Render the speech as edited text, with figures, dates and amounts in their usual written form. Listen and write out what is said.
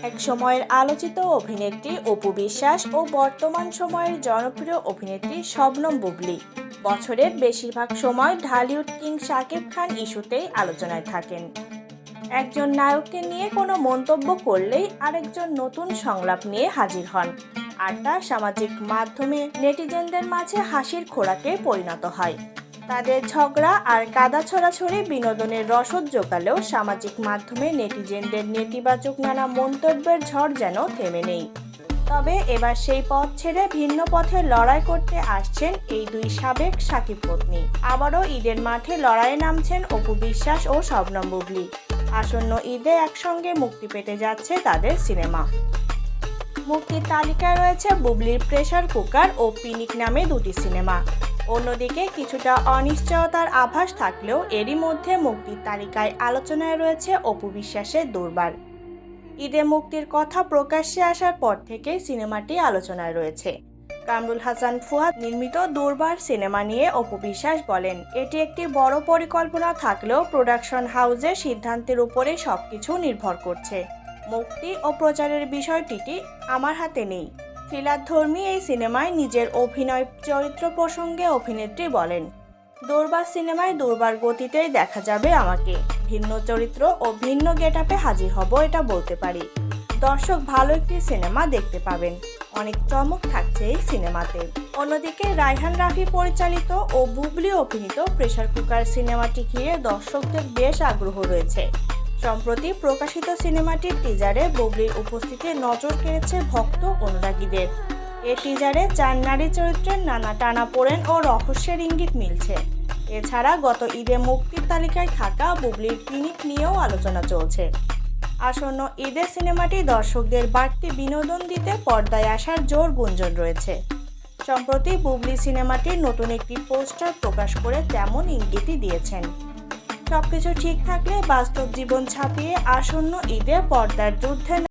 এক সময়ের আলোচিত অভিনেত্রী অপু বিশ্বাস ও বর্তমান সময়ের জনপ্রিয় অভিনেত্রী শবনম বুবলী বছরের বেশিরভাগ সময় ঢালিউড কিং শাকিব খান ইস্যুতেই আলোচনায় থাকেন। একজন নায়ককে নিয়ে কোনো মন্তব্য করলেই আরেকজন নতুন সংলাপ নিয়ে হাজির হন, আর তা সামাজিক মাধ্যমে নেটিজেনদের মাঝে হাসির খোরাকে পরিণত হয়। তাদের ঝগড়া আর কাদা ছড়াছড়ি বিনোদনের রসদ জোগালেও সামাজিক মাধ্যমে নেটিজেনদের নেতিবাচক নানা মন্তব্যের ঝড় যেন থেমে নেই। তবে এবার সেই পথ ছেড়ে ভিন্ন পথে লড়াই করতে আসছেন এই দুই সাবেক সাকিব পত্নী। আবারও ঈদের মাঠে লড়াইয়ে নামছেন অপু বিশ্বাস ও শবনম বুবলী। আসন্ন ঈদে একসঙ্গে মুক্তি পেতে যাচ্ছে তাদের সিনেমা। মুক্তির তালিকায় রয়েছে বুবলীর প্রেসার কুকার ও পিনিক নামে দুটি সিনেমা। অন্যদিকে কিছুটা অনিশ্চয়তার আভাস থাকলেও এরই মধ্যে মুক্তির তালিকায় আলোচনায় রয়েছে অপু বিশ্বাসের দুর্বার। ঈদে মুক্তির কথা প্রকাশ্যে আসার পর থেকে সিনেমাটি আলোচনায় রয়েছে। কামরুল হাসান ফুয়াদ নির্মিত দুর্বার সিনেমা নিয়ে অপু বিশ্বাস বলেন, এটি একটি বড় পরিকল্পনা থাকলেও প্রোডাকশন হাউসের সিদ্ধান্তের উপরে সবকিছু নির্ভর করছে। মুক্তি ও প্রচারের বিষয়টি আমার হাতে নেই। থ্রিলারধর্মী এই সিনেমায় নিজের অভিনয় চরিত্র প্রসঙ্গে অভিনেত্রী বলেন, দুর্বার সিনেমায় দুর্বার গতিতেই দেখা যাবে আমাকে। ভিন্ন চরিত্র ও ভিন্ন গেটআপে হাজির হব, এটা বলতে পারি। দর্শক ভালো একটি সিনেমা দেখতে পাবেন। অনেক চমক থাকছে এই সিনেমাতে। অন্যদিকে রায়হান রাফি পরিচালিত ও বুবলী অভিনীত প্রেসার কুকার সিনেমাটি ঘিরে দর্শকদের বেশ আগ্রহ রয়েছে। সম্প্রতি প্রকাশিত সিনেমাটির টিজারে বুবলীর উপস্থিতি নজর কেড়েছে ভক্ত অনুরাগীদের। এই টিজারে 4 নারী চরিত্রের নানা টানাপোড়েন ও রহস্যের ইঙ্গিত মিলছে। এছাড়া গত ঈদে মুক্তির তালিকায় থাকা বুবলীর পিনিক নিয়েও আলোচনা চলছে। আসন্ন ঈদে সিনেমাটি দর্শকদের বাড়তি বিনোদন দিতে পর্দায় আসার জোর গুঞ্জন রয়েছে। সম্প্রতি বুবলী সিনেমাটির নতুন একটি পোস্টার প্রকাশ করে তেমন ইঙ্গিতই দিয়েছেন। সবকিছু ঠিক থাকলে বাস্তব জীবন ছাপিয়ে আসন্ন ঈদে পর্দার যুদ্ধে